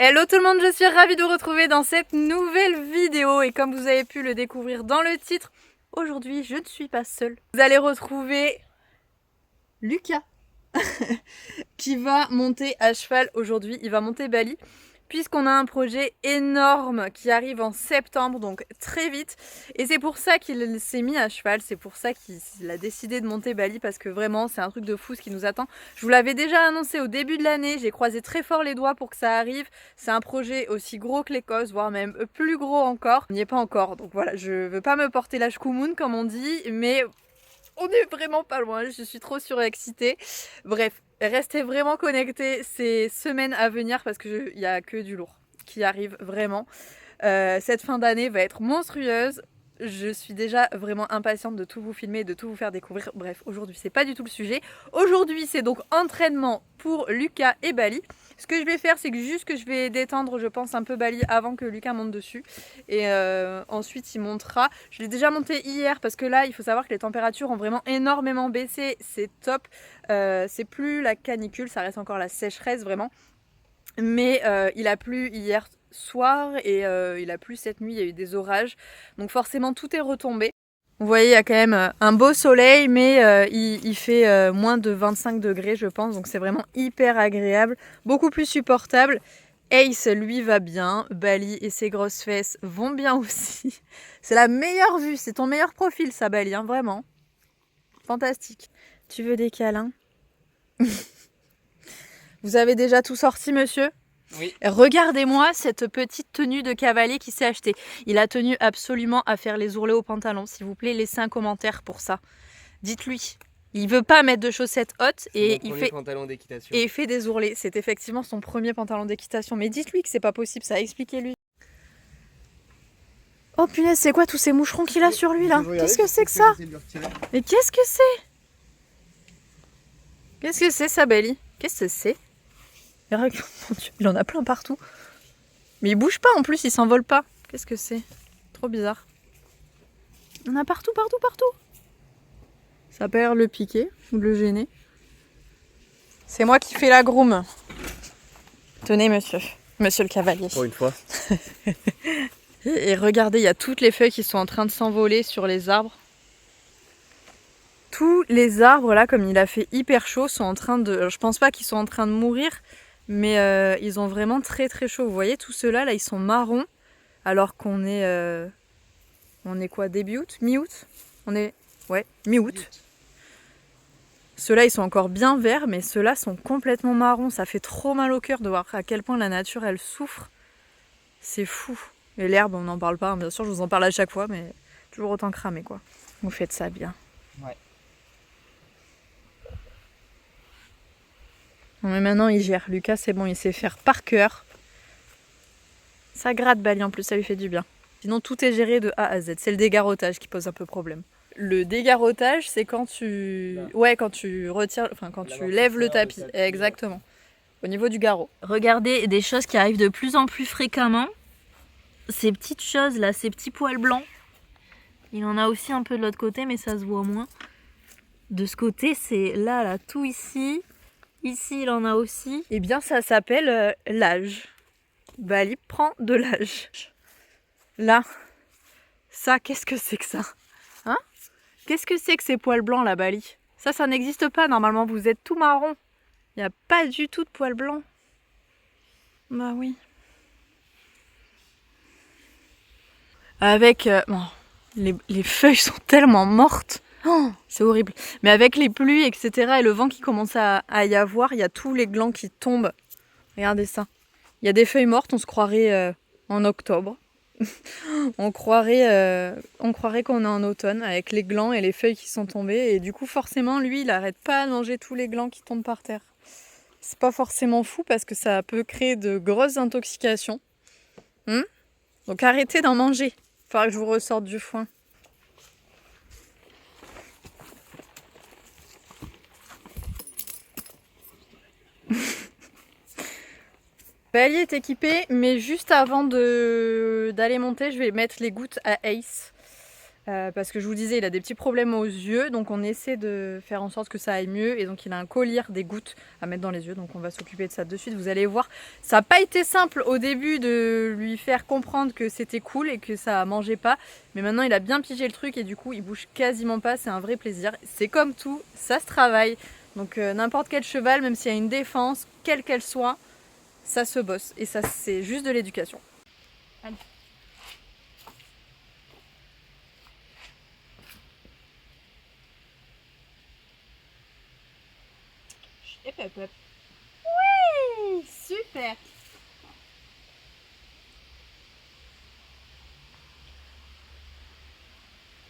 Hello tout le monde, je suis ravie de vous retrouver dans cette nouvelle vidéo et comme vous avez pu le découvrir dans le titre, aujourd'hui je ne suis pas seule. Vous allez retrouver Lucas qui va monter à cheval aujourd'hui, il va monter Bali puisqu'on a un projet énorme qui arrive en septembre, donc très vite. Et c'est pour ça qu'il s'est mis à cheval, c'est pour ça qu'il a décidé de monter Bali, parce que vraiment c'est un truc de fou ce qui nous attend. Je vous l'avais déjà annoncé au début de l'année, j'ai croisé très fort les doigts pour que ça arrive. C'est un projet aussi gros que l'Écosse, voire même plus gros encore. On n'y est pas encore, donc voilà, je veux pas me porter la chkoumoun comme on dit, mais on est vraiment pas loin, je suis trop surexcitée. Bref, restez vraiment connectés ces semaines à venir parce qu'il n'y a que du lourd qui arrive vraiment. Cette fin d'année va être monstrueuse. Je suis déjà vraiment impatiente de tout vous filmer et de tout vous faire découvrir. Bref, aujourd'hui c'est pas du tout le sujet. Aujourd'hui c'est donc entraînement pour Lucas et Bali. Ce que je vais faire, c'est que juste que je vais détendre, je pense, un peu Bali avant que Lucas monte dessus. Et ensuite il montera. Je l'ai déjà monté hier parce que là il faut savoir que les températures ont vraiment énormément baissé. C'est top. C'est plus la canicule, ça reste encore la sécheresse vraiment. Mais il a plu hier soir et il a plu cette nuit, il y a eu des orages. Donc forcément tout est retombé. Vous voyez, il y a quand même un beau soleil, mais il fait moins de 25 degrés je pense. Donc c'est vraiment hyper agréable, beaucoup plus supportable. Ace, lui, va bien. Bali et ses grosses fesses vont bien aussi. C'est la meilleure vue, c'est ton meilleur profil ça Bali, hein, vraiment. Fantastique. Tu veux des câlins? Vous avez déjà tout sorti, monsieur? Oui. Regardez-moi cette petite tenue de cavalier qu'il s'est acheté. Il a tenu absolument à faire les ourlets au pantalon. S'il vous plaît, laissez un commentaire pour ça. Dites-lui. Il veut pas mettre de chaussettes hautes et il fait des ourlets. C'est effectivement son premier pantalon d'équitation. Mais dites-lui que c'est pas possible, ça. Expliquez-lui. Oh punaise, c'est quoi tous ces moucherons qu'il a sur lui là? Qu'est-ce que c'est que ça? Mais qu'est-ce que c'est? Qu'est-ce que c'est ça, Bali? Qu'est-ce que c'est? Mon Dieu, il en a plein partout. Mais il bouge pas en plus, il s'envole pas. Qu'est-ce que c'est? Trop bizarre. Il y en a partout, partout, partout. Ça perd le piquer ou le gêner. C'est moi qui fais la groom. Tenez, monsieur. Monsieur le cavalier. Pour une fois. Et regardez, il y a toutes les feuilles qui sont en train de s'envoler sur les arbres. Tous les arbres là, comme il a fait hyper chaud, sont en train de... Je pense pas qu'ils sont en train de mourir, mais ils ont vraiment très très chaud. Vous voyez, tous ceux-là, là, ils sont marrons, alors qu'on est... On est quoi, début août? Mi-août? On est... Ouais, mi-août. Ceux-là, ils sont encore bien verts, mais ceux-là sont complètement marrons. Ça fait trop mal au cœur de voir à quel point la nature, elle souffre. C'est fou. Et l'herbe, on n'en parle pas, bien sûr, je vous en parle à chaque fois, mais toujours autant cramé, quoi. Vous faites ça bien. Ouais. Non mais maintenant il gère. Lucas c'est bon, il sait faire par cœur. Ça gratte Bali en plus, ça lui fait du bien. Sinon tout est géré de A à Z. C'est le dégarrotage qui pose un peu problème. Le dégarrotage c'est quand tu... Là. Ouais, quand tu retires... Enfin quand tu lèves le tapis. Exactement. Au niveau du garrot. Regardez des choses qui arrivent de plus en plus fréquemment. Ces petites choses là, ces petits poils blancs. Il en a aussi un peu de l'autre côté mais ça se voit moins. De ce côté c'est là, tout ici. Ici, il en a aussi. Eh bien, ça s'appelle l'âge. Bali prend de l'âge. Là, ça, qu'est-ce que c'est que ça? Hein? Qu'est-ce que c'est que ces poils blancs, là, Bali? Ça n'existe pas. Normalement, vous êtes tout marron. Il n'y a pas du tout de poils blancs. Bah oui. Avec... bon, les feuilles sont tellement mortes. Oh, c'est horrible. Mais avec les pluies, etc. et le vent qui commence à y avoir, il y a tous les glands qui tombent. Regardez ça. Il y a des feuilles mortes, on se croirait en octobre. on croirait qu'on est en automne avec les glands et les feuilles qui sont tombées. Et du coup, forcément, lui, il n'arrête pas de manger tous les glands qui tombent par terre. C'est pas forcément fou parce que ça peut créer de grosses intoxications. Donc arrêtez d'en manger. Il faudra que je vous ressorte du foin. Bali est équipé, mais juste avant d'aller monter, je vais mettre les gouttes à Ace. Parce que je vous disais, il a des petits problèmes aux yeux, donc on essaie de faire en sorte que ça aille mieux. Et donc il a un collier, des gouttes à mettre dans les yeux, donc on va s'occuper de ça de suite. Vous allez voir, ça n'a pas été simple au début de lui faire comprendre que c'était cool et que ça mangeait pas. Mais maintenant il a bien pigé le truc et du coup il bouge quasiment pas, c'est un vrai plaisir. C'est comme tout, ça se travaille. Donc n'importe quel cheval, même s'il y a une défense, quelle qu'elle soit, ça se bosse. Et ça c'est juste de l'éducation. Allez. Et hop hop. Oui, super.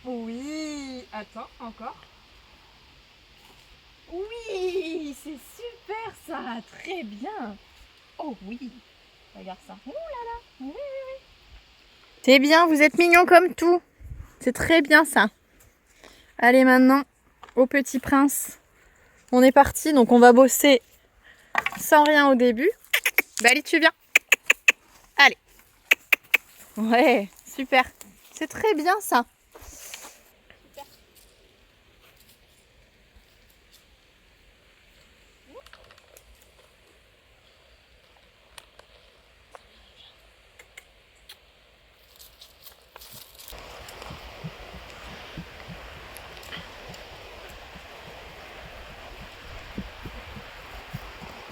Oui, attends, encore. Oui, c'est super ça, très bien. Oh oui, regarde ça. Ouh là là, oui, oui, oui. C'est bien, vous êtes mignons comme tout. C'est très bien ça. Allez maintenant, au petit prince. On est parti, donc on va bosser sans rien au début. Bah allez, tu viens. Allez. Ouais, super. C'est très bien ça.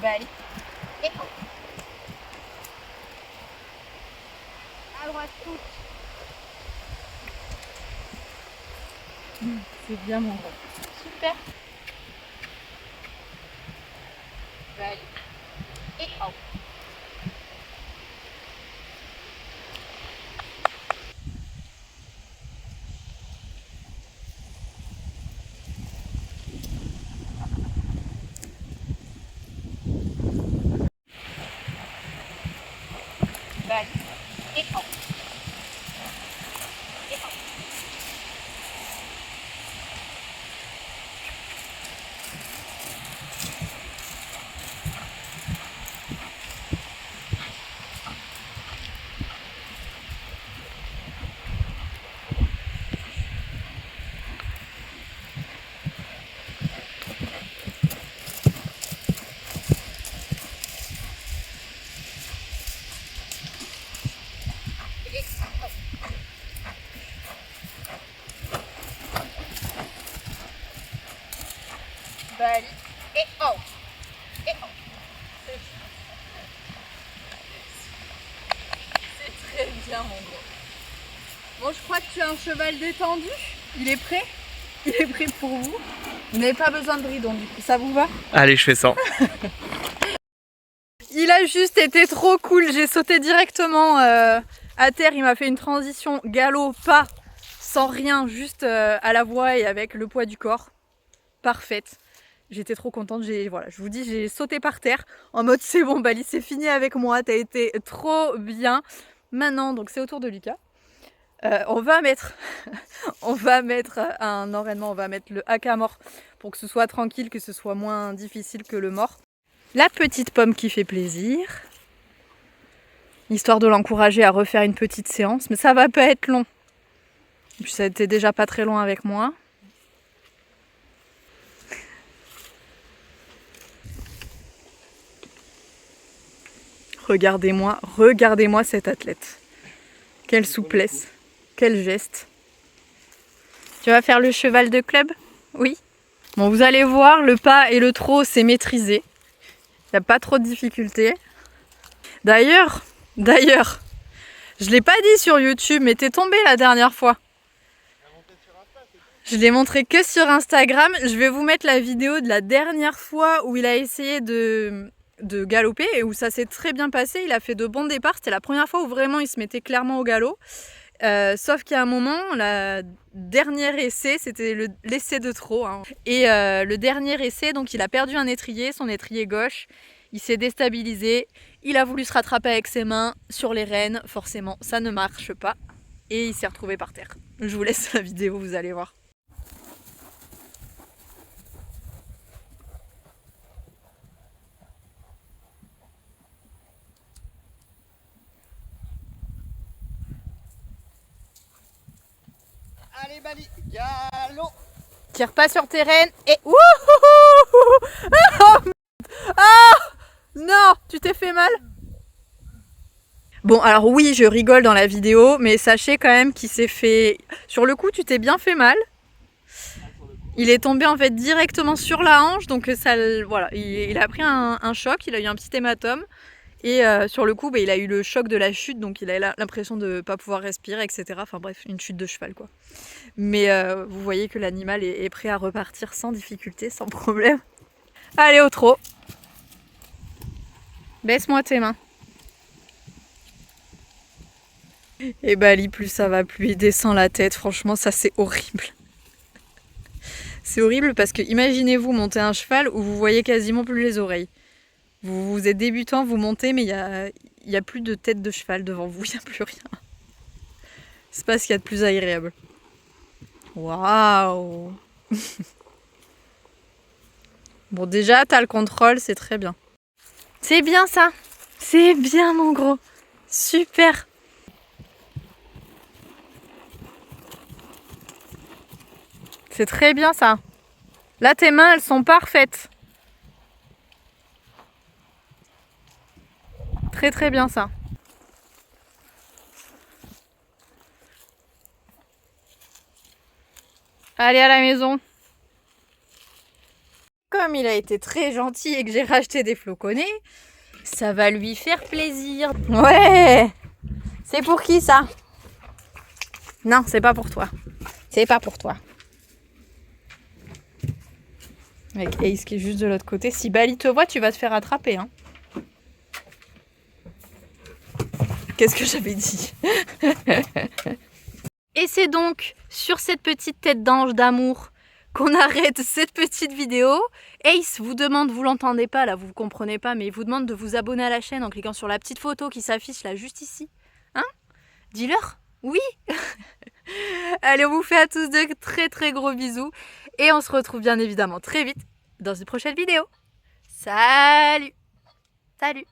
Bah allez. Et à droite toute. C'est bien mon gros. Super. Bah allez. Et hop. Bah allez. Et hop. Et hop. Bah allez. Et hop. Et hop. C'est très bien mon gros. Bon, je crois que tu as un cheval détendu. Il est prêt. Il est prêt pour vous. Vous n'avez pas besoin de bridon du coup, ça vous va? Allez, je fais ça. Il a juste été trop cool. J'ai sauté directement à terre. Il m'a fait une transition galop, pas, sans rien, juste à la voix et avec le poids du corps. Parfaite. J'étais trop contente. Voilà, je vous dis, j'ai sauté par terre en mode c'est bon, Bali, c'est fini avec moi. T'as été trop bien. Maintenant, donc c'est au tour de Lucas. On va mettre un enraînement, on va mettre le haka mort pour que ce soit tranquille, que ce soit moins difficile que le mort. La petite pomme qui fait plaisir, histoire de l'encourager à refaire une petite séance, mais ça va pas être long. Et puis ça a été déjà pas très loin avec moi. Regardez-moi cette athlète. Quelle souplesse, quel geste. Tu vas faire le cheval de club? Oui. Bon, vous allez voir, le pas et le trot, c'est maîtrisé. Il n'y a pas trop de difficultés. D'ailleurs, je l'ai pas dit sur YouTube, mais t'es tombé la dernière fois. Je l'ai montré que sur Instagram. Je vais vous mettre la vidéo de la dernière fois où il a essayé de galoper et où ça s'est très bien passé. Il a fait de bons départs. C'était la première fois où vraiment il se mettait clairement au galop. Sauf qu'à un moment, le dernier essai, c'était l'essai de trop. Hein. Et le dernier essai, donc il a perdu un étrier, son étrier gauche. Il s'est déstabilisé. Il a voulu se rattraper avec ses mains sur les rênes. Forcément, ça ne marche pas. Et il s'est retrouvé par terre. Je vous laisse la vidéo, vous allez voir. Allez Bali, galop. Tire pas sur tes rênes et... Wouhou. Oh, ah non, tu t'es fait mal? Bon, alors oui, je rigole dans la vidéo, mais sachez quand même qu'il s'est fait... Sur le coup, tu t'es bien fait mal. Il est tombé en fait directement sur la hanche, donc ça, voilà, il a pris un choc, il a eu un petit hématome. Et sur le coup, il a eu le choc de la chute, donc il a l'impression de ne pas pouvoir respirer, etc. Enfin bref, une chute de cheval, quoi. Mais vous voyez que l'animal est prêt à repartir sans difficulté, sans problème. Allez, au trot. Baisse-moi tes mains. Et Bali, plus ça va, plus il descend la tête. Franchement, ça c'est horrible. C'est horrible parce que imaginez-vous monter un cheval où vous voyez quasiment plus les oreilles. Vous êtes débutant, vous montez, mais il y a plus de tête de cheval devant vous, il n'y a plus rien. C'est pas ce qu'il y a de plus agréable. Waouh. Bon, déjà, t'as le contrôle, c'est très bien. C'est bien ça. C'est bien, mon gros. Super. C'est très bien ça. Là, tes mains, elles sont parfaites. Très très bien ça. Allez à la maison. Comme il a été très gentil et que j'ai racheté des floconnés, ça va lui faire plaisir. Ouais. C'est pour qui ça? Non, c'est pas pour toi. C'est pas pour toi. Avec Ace qui est juste de l'autre côté. Si Bali te voit, tu vas te faire attraper. Hein. Qu'est-ce que j'avais dit? Et c'est donc sur cette petite tête d'ange d'amour qu'on arrête cette petite vidéo. Ace vous demande, vous l'entendez pas là, vous ne comprenez pas, mais il vous demande de vous abonner à la chaîne en cliquant sur la petite photo qui s'affiche là juste ici. Hein? Dis-leur oui. Allez, on vous fait à tous de très très gros bisous. Et on se retrouve bien évidemment très vite dans une prochaine vidéo. Salut! Salut!